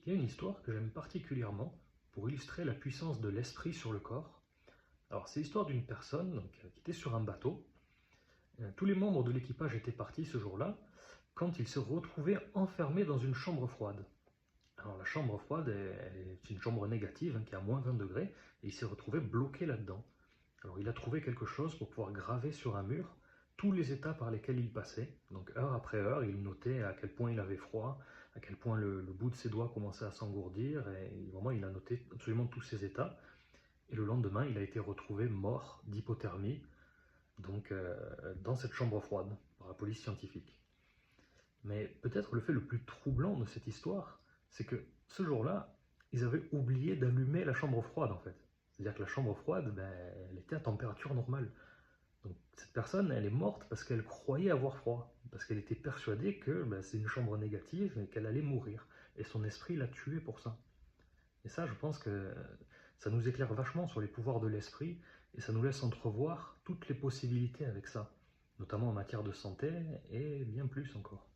Il y a une histoire que j'aime particulièrement pour illustrer la puissance de l'esprit sur le corps. Alors, c'est l'histoire d'une personne qui était sur un bateau. Tous les membres de l'équipage étaient partis ce jour-là quand il se retrouvait enfermé dans une chambre froide. Alors, la chambre froide est une chambre négative qui est à moins 20 degrés et il s'est retrouvé bloqué là-dedans. Alors, il a trouvé quelque chose pour pouvoir graver sur un mur tous les états par lesquels il passait. Donc, heure après heure, il notait à quel point il avait froid, à quel point le bout de ses doigts commençait à s'engourdir, et vraiment, il a noté absolument tous ces états. Et le lendemain, il a été retrouvé mort d'hypothermie, donc dans cette chambre froide, par la police scientifique. Mais peut-être le fait le plus troublant de cette histoire, c'est que ce jour-là, ils avaient oublié d'allumer la chambre froide en fait. C'est-à-dire que la chambre froide, elle était à température normale. Donc cette personne, elle est morte parce qu'elle croyait avoir froid, parce qu'elle était persuadée que c'est une chambre négative et qu'elle allait mourir. Et son esprit l'a tuée pour ça. Et ça, je pense que ça nous éclaire vachement sur les pouvoirs de l'esprit et ça nous laisse entrevoir toutes les possibilités avec ça, notamment en matière de santé et bien plus encore.